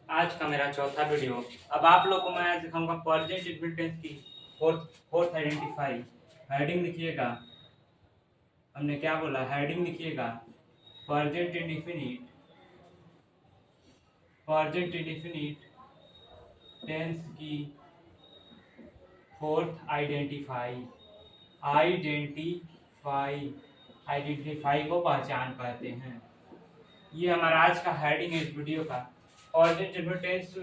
आज का मेरा चौथा वीडियो। अब आप लोग को मैं आज दिखाऊंगा प्रेजेंट इंडेफिनिट टेंस की फोर्थ आइडेंटिफाई। हेडिंग लिखिएगा। हमने क्या बोला, हेडिंग लिखिएगा। प्रेजेंट इंडेफिनिट टेंस की फोर्थ आइडेंटिफाई। आइडेंटिफाई को पहचान कहते हैं। ये हमारा आज का हेडिंग है इस वीडियो का। प्रेजेंट टेंस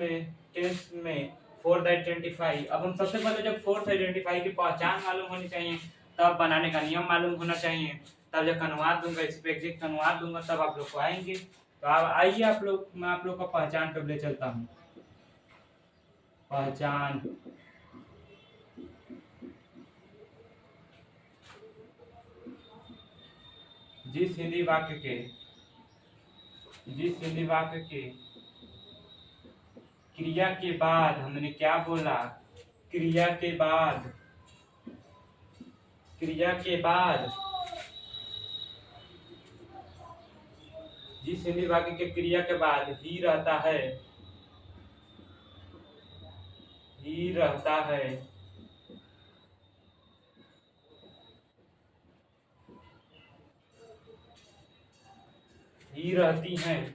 में फोर्थ आइडेंटिफाई। अब हम सबसे पहले जब फोर्थ आइडेंटिफाई की पहचान मालूम होनी चाहिए, तब बनाने का नियम मालूम होना चाहिए, तब जब अनुवाद दूंगा, इस पे एग्जैक्ट अनुवाद दूंगा, तब आप लोग को आएंगे। तो आप आइए, मैं आप लोग का पहचान पे ले चलता हूँ। पहचान जिस हिंदी वाक्य के क्रिया के बाद हमने क्या बोला, क्रिया के बाद जिस हिंदी वाक्य के क्रिया के बाद ही रहता है, ही रहती है,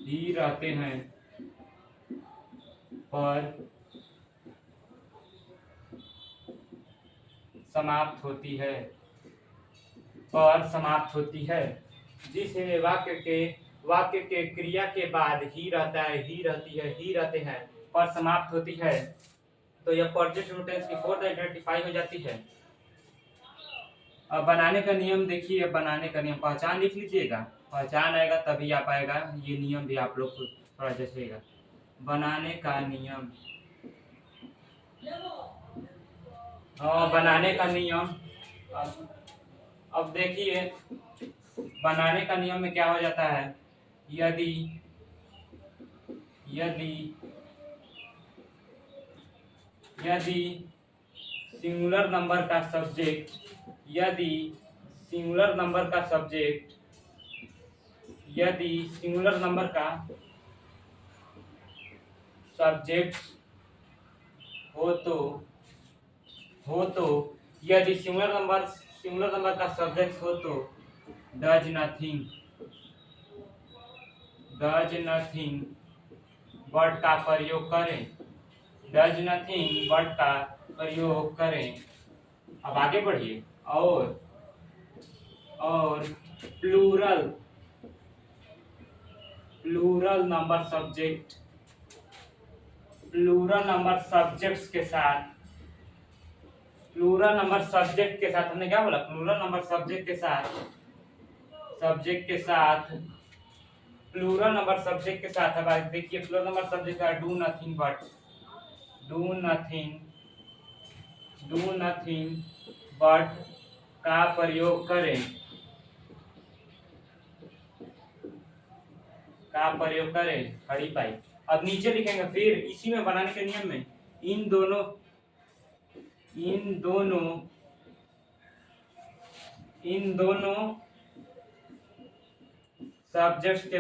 ही रहते हैं पर समाप्त होती है। जिस वाक्य के क्रिया के बाद ही रहता है, ही रहती है, ही रहते हैं पर समाप्त होती है, तो यह प्रेजेंट टेंस की फोर्थ आइडेंटिफाई हो जाती है। अब बनाने का नियम देखिए। बनाने का नियम पहचान लिख लीजिएगा। पहचान आएगा तभी आ पाएगा। ये नियम भी आप लोग को थोड़ा जैसेगा। बनाने का नियम, बनाने का नियम। अब देखिए, बनाने का नियम में क्या हो जाता है, यदि सिंगुलर नंबर का सब्जेक्ट, सिंगुलर नंबर का सब्जेक्ट हो तो यदि सिंगुलर नंबर का सब्जेक्ट हो तो डज नथिंग वर्ड का प्रयोग करें। डज नथिंग वर्ड का प्रयोग करें। अब आगे बढ़िए। और प्लूरल नंबर सब्जेक्ट्स के साथ, हमने क्या बोला, प्लूरल नंबर सब्जेक्ट के साथ अब देखिए, प्लूरल नंबर सब्जेक्ट का डू नथिंग बट का प्रयोग करें, खड़ी पाई। अब नीचे लिखेंगे, फिर इसी में बनाने के नियम में इन दोनों सब्जेक्ट के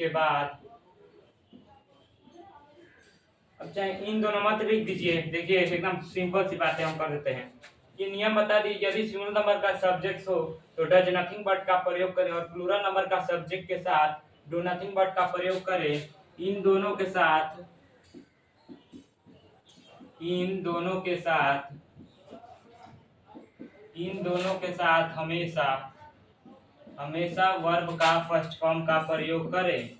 बाद अब चाहे इन दोनों मत लिख दीजिए। देखिए, एकदम सिंपल सी बातें हम कर देते हैं। ये नियम बता दीजिए, यदि सिंगल नंबर का सब्जेक्ट हो तो डज नथिंग बट का प्रयोग करें, और प्लूरल नंबर का सब्जेक्ट के साथ डू नथिंग बट का प्रयोग करें। इन दोनों के साथ हमेशा वर्ब का फर्स्ट फॉर्म का प्रयोग करें।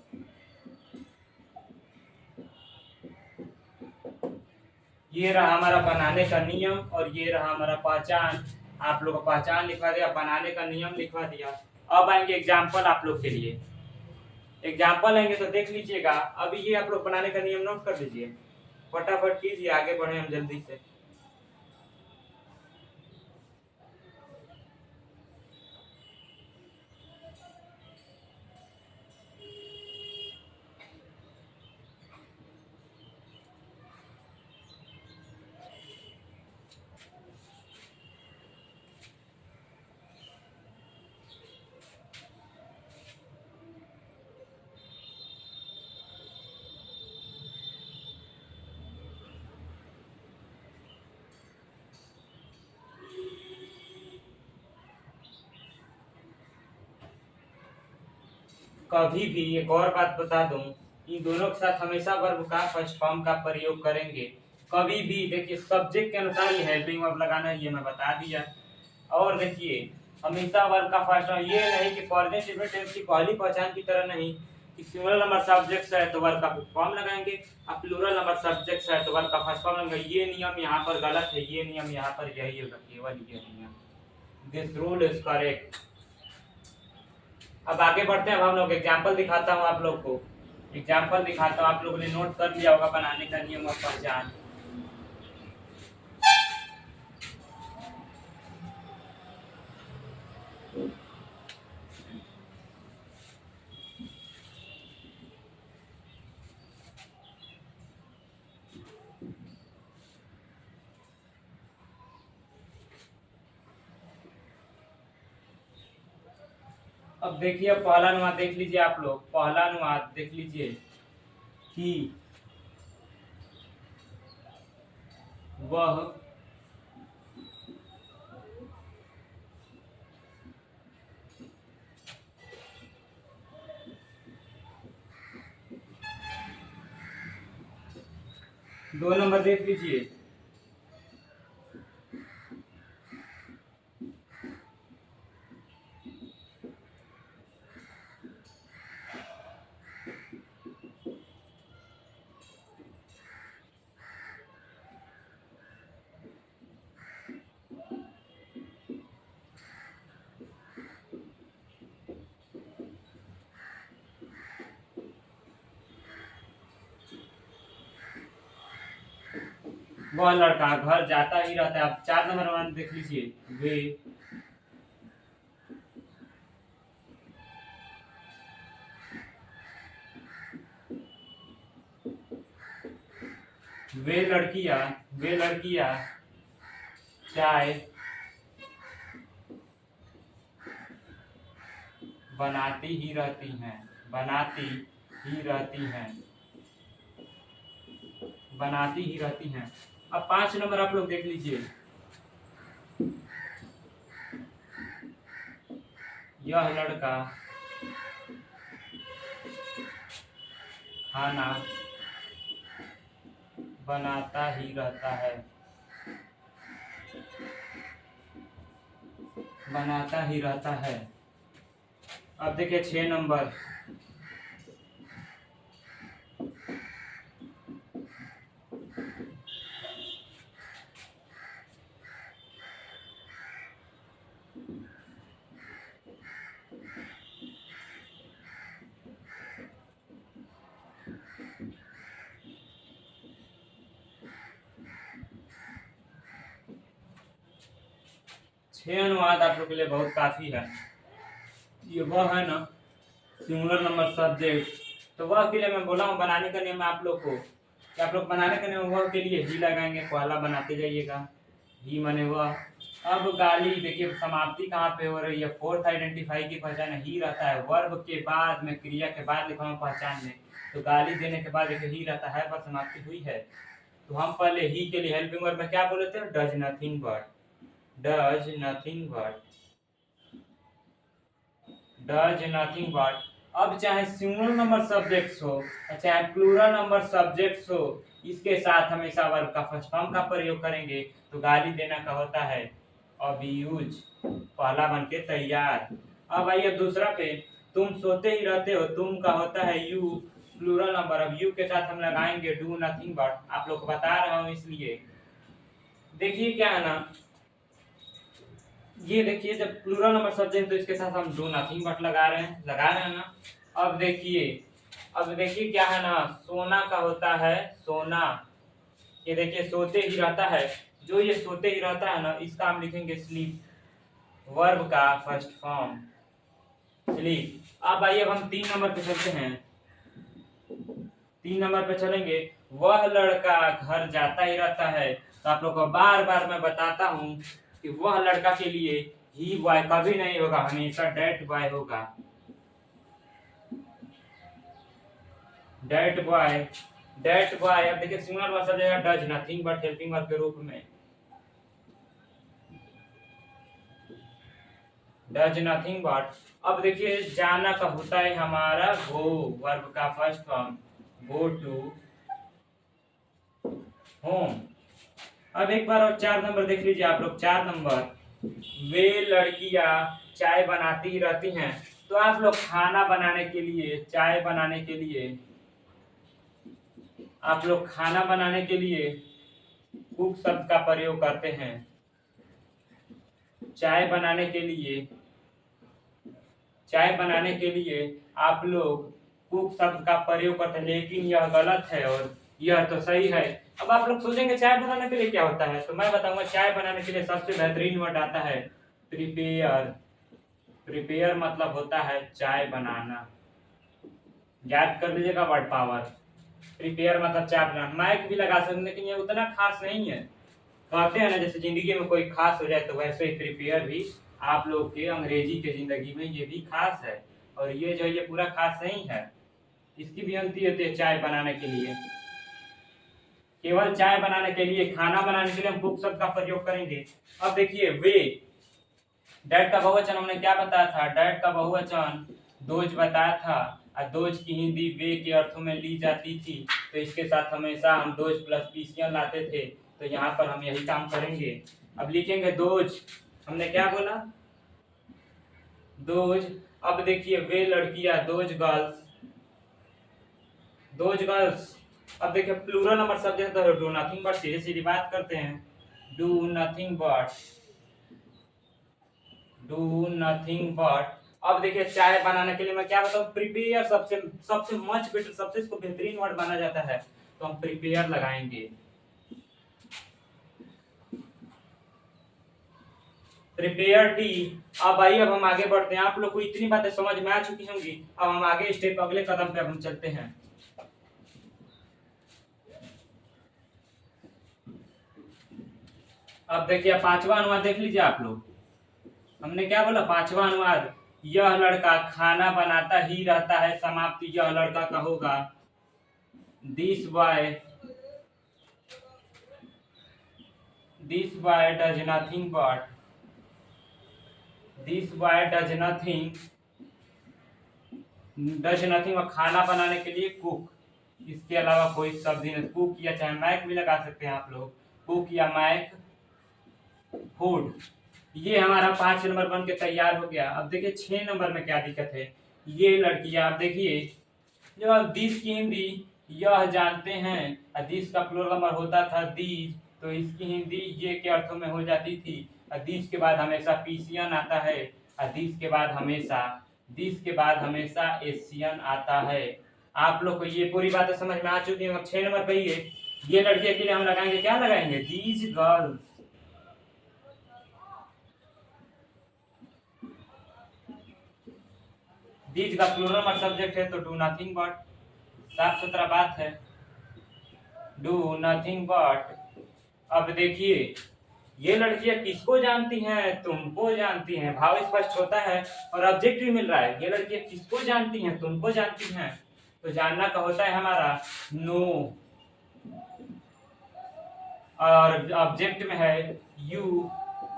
ये रहा हमारा बनाने का नियम, और ये रहा हमारा पहचान। आप लोग का पहचान लिखवा दिया, बनाने का नियम लिखवा दिया। अब आएंगे एग्जाम्पल आप लोग के लिए। एग्जाम्पल आएंगे तो देख लीजिएगा। अभी ये आप लोग बनाने का नियम नोट कर लीजिए, फटाफट कीजिए, आगे बढ़े हम जल्दी से। कभी भी, एक और बात बता दूं, इन दोनों के साथ हमेशा वर्ब का फर्स्ट फॉर्म का प्रयोग करेंगे। कभी भी देखिए सब्जेक्ट के अनुसार ही हेल्पिंग वर्ब लगाना है, ये मैं बता दिया। और देखिए हमेशा वर्ब का फर्स्ट फॉर्म, ये नहीं कि प्रेजेंट सिंपल टेंस की पहली पहचान की तरह नहीं कि सिंगुलर नंबर सब्जेक्ट है तो वर्ब का फॉर्म लगाएंगे, अब प्लूरल नंबर सब्जेक्ट है तो वर्ब का फर्स्ट फॉर्म लगाएंगे। ये नियम यहाँ पर गलत है, ये नियम यहाँ पर यही होगा, केवल ये नियम। This rule is correct. अब आगे बढ़ते हैं, अब हम लोग एग्जाम्पल दिखाता हूँ आप लोग को, एग्जाम्पल दिखाता हूँ, आप लोगों ने नोट कर लिया होगा बनाने का नियम और पहचान। अब देखिए पहला अनुवाद देख लीजिए, आप लोग पहला अनुवाद देख लीजिए कि वह दो नंबर देख लीजिए, वह लड़का घर जाता ही रहता है। अब चार नंबर अनुवाद देख लीजिए, वे लड़कियां चाय बनाती ही रहती हैं, बनाती ही रहती हैं, बनाती ही रहती हैं। अब पांच नंबर आप लोग देख लीजिए, यह लड़का खाना बनाता ही रहता है, बनाता ही रहता है। अब देखिए छह नंबर, छह अनुवाद आप लोग के लिए बहुत काफी है। ये वह है ना सिंगुलर नंबर सब्जेक्ट, तो वह के लिए मैं बोला हूँ बनाने का नियम आप लोग को, कि आप लोग बनाने का नियम वह के लिए ही लगाएंगे, पहला बनाते जाइएगा, ही माने वह। अब गाली देखिए समाप्ति कहाँ पे हो रही है, फोर्थ आइडेंटिफाई की पहचान ही रहता है, वर्ब के बाद में क्रिया के बाद लिखा हूँ पहचान में, तो गाली देने के बाद ही रहता है पर समाप्ति हुई है, तो हम पहले ही के लिए हेल्पिंग वर्ब में क्या बोले थे, does nothing but, does nothing but, does nothing but. अब चाहे सिंगुलर नंबर सब्जेक्ट्स हो चाहे प्लूरल नंबर सब्जेक्ट्स हो, इसके साथ हमेशा वर्ब का फर्स्ट फॉर्म का प्रयोग करेंगे, तो गाली देना का होता है अब्यूज, पहला बन के तैयार। अब आइए दूसरा पे, तुम सोते ही रहते हो, तुम का होता है यू, प्लूरल नंबर, अब यू के साथ हम लगाएंगे डू नथिंग बट, आप लोग को बता रहा हूँ इसलिए। देखिए क्या है ना, ये देखिए जब प्लूरल नंबर सब्जेक्ट तो इसके साथ हम डू नथिंग बट लगा रहे हैं ना। अब देखिए क्या है ना, सोना का होता है सोना, ये देखिए सोते ही रहता है, जो ये सोते ही रहता है ना इसका हम लिखेंगे स्लीप, वर्ब का फर्स्ट फॉर्म स्लीप। अब आइए अब हम तीन नंबर पे चलते हैं, तीन नंबर पे चलेंगे, वह लड़का घर जाता ही रहता है, तो आप लोग को बार बार मैं बताता हूँ कि वह लड़का के लिए ही बॉय कभी नहीं होगा, हमेशा डेट बॉय होगा, डेट बॉय, डेट बॉय। अब देखिए सिंगुलर वर्ब सब जगह does nothing but helping verb के रूप में, डज नथिंग बट। अब देखिए जाना का होता है हमारा गो, वर्ब का first form, go to home. अब एक बार और 4 नंबर देख लीजिए आप लोग। 4 नंबर, वे लड़कियां चाय बनाती ही रहती हैं। तो आप लोग खाना बनाने के लिए, चाय बनाने के लिए, आप लोग खाना बनाने के लिए कुक शब्द का प्रयोग करते हैं। चाय बनाने के लिए, चाय बनाने के लिए आप लोग कुक शब्द का प्रयोग करते हैं, लेकिन यह गलत है और यह तो सही है। अब आप लोग सोचेंगे चाय बनाने के लिए क्या होता है, तो मैं बताऊंगा चाय बनाने के लिए सबसे बेहतरीन वर्ड आता है प्रिपेयर। प्रिपेयर मतलब होता है चाय बनाना। याद कर लीजिएगा वर्ड पावर। प्रिपेयर मतलब चाय बनाना। माइक भी लगा सकते हैं, लेकिन ये उतना खास नहीं है। कहते हैं ना जैसे जिंदगी में कोई खास हो जाए, तो वैसे ही प्रिपेयर भी आप लोग के अंग्रेजी के जिंदगी में ये भी खास है। और ये जो ये पूरा खास नहीं है, इसकी भी अंति होती है चाय बनाने के लिए। केवल चाय बनाने के लिए, खाना बनाने के लिए हम कुक शब्द का प्रयोग करेंगे। अब देखिए वे, डैड का बहुवचन हमने क्या बताया था, डैड का बहुवचन दोज बताया था। और दोज की हिंदी वे के अर्थों में ली जाती थी, तो इसके साथ हमेशा हम दोज प्लस पीसीएन लाते थे। तो यहाँ पर हम यही काम करेंगे। अब लिखेंगे दोज, हमने क्या बोला, दोज। अब देखिए वे लड़कियां, दोज गर्ल्स, दोज गर्ल्स। अब देखिए प्लूरल नंबर सब्जेक्ट तो डू नथिंग बट, सीधे सीधी बात करते हैं, do nothing but, do nothing but. अब देखिए चाय बनाने के लिए मैं क्या बताऊं, प्रिपेयर सबसे सबसे मच बेटर, सबसे इसको बेहतरीन वर्ड माना जाता है, तो हम प्रिपेयर लगाएंगे। Prepare T. अब आइए अब हम आगे बढ़ते हैं। आप लोग को इतनी बातें समझ में आ चुकी होंगी। अब हम आगे स्टेप, अगले कदम पे अब हम चलते हैं। अब देखिए 5वां अनुवाद देख लीजिए आप लोग। हमने क्या बोला, 5वां अनुवाद, यह लड़का खाना बनाता ही रहता है, समाप्ति यह लड़का का होगा। This boy, this boy does nothing but, this boy does nothing, does nothing और खाना बनाने के लिए कुक। इसके अलावा कोई शब्द नहीं, कुक या चाहे मैक भी लगा सकते हैं आप लोग, कुक या मैक फूड। ये हमारा 5 नंबर बन के तैयार हो गया। अब देखिए 6 नंबर में क्या दिक्कत है। ये लड़कियां, आप देखिए जो दिस की हिंदी यह जानते हैं, दिस का प्लूरल नंबर होता था दीज, तो इसकी हिंदी ये के अर्थों में हो जाती थी। दिस के बाद हमेशा पीसियन आता है, दिस के बाद हमेशा, दिस के बाद हमेशा एशियन आता है। आप लोग को ये पूरी बातें समझ में आ चुकी है। 6 नंबर पे ये लड़के के लिए हम लगाएंगे, क्या लगाएंगे, दीज गर्ल्स। दीज का प्लूरल नंबर सब्जेक्ट है, तो डू नथिंग बट, साफ सुथरा बात है, डू नथिंग बट। अब देखिए ये लड़कियां किसको जानती हैं, तुमको जानती हैं, भाव स्पष्ट होता है और ऑब्जेक्ट भी मिल रहा है। ये लड़कियां किसको जानती हैं, तुमको जानती हैं, तो जानना का होता है हमारा नो, और ऑब्जेक्ट में है यू।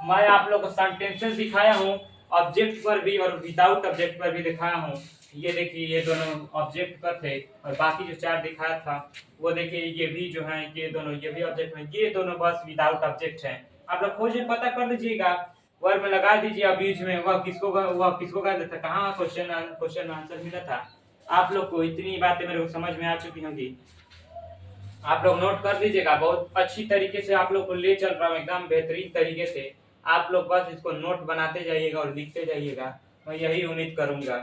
मैं आप लोग को सेंटेंसेस दिखाया हूँ, ऑब्जेक्ट पर भी और विदाउट ऑब्जेक्ट पर भी दिखाया हूँ। ये देखिए ये दोनों ऑब्जेक्ट पर थे, और बाकी जो 4 दिखाया था वो देखिए ये भी जो है, ये दोनों, ये भी ऑब्जेक्ट में, ये दोनों बस विदाउट ऑब्जेक्ट है। आप लोग खोज पता कर लीजिएगा, वर्ड में लगा दीजिए। अब बीच में वह किसको कर देता, कहाँ क्वेश्चन आंसर मिला था। आप लोग को इतनी बातें मेरे को समझ में आ चुकी होंगी। आप लोग नोट कर लीजिएगा, बहुत अच्छी तरीके से आप लोग को ले चल रहा हूँ, एकदम बेहतरीन तरीके से। आप लोग बस इसको नोट बनाते जाइएगा और लिखते जाइएगा, मैं यही उम्मीद करूंगा।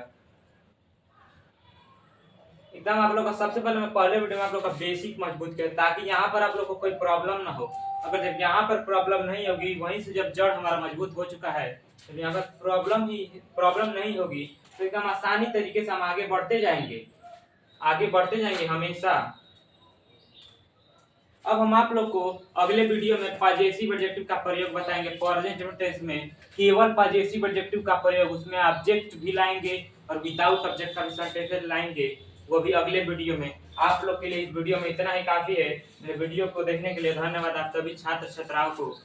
एकदम आप लोग का सबसे पहले मैं पहले वीडियो में आप लोग का बेसिक मजबूत किया, ताकि यहाँ पर आप लोग को कोई प्रॉब्लम ना हो। अगर जब यहाँ पर प्रॉब्लम नहीं होगी, वहीं से जब जड़ हमारा मजबूत हो चुका है, तो यहाँ पर प्रॉब्लम नहीं होगी, तो एकदम आसानी तरीके से हम आगे बढ़ते जाएंगे हमेशा। अब हम आप लोग को अगले वीडियो में पॉजेसिव एडजेक्टिव का प्रयोग बताएंगे। प्रेजेंट टेंस में केवल पॉजेसिव एडजेक्टिव का प्रयोग, उसमें ऑब्जेक्ट भी लाएंगे और विदाउट ऑब्जेक्ट का भी सेंटेंस लाएंगे, वो भी अगले वीडियो में। आप लोग के लिए इस वीडियो में इतना ही काफी है। मेरे वीडियो को देखने के लिए धन्यवाद आप सभी छात्र छात्राओं को।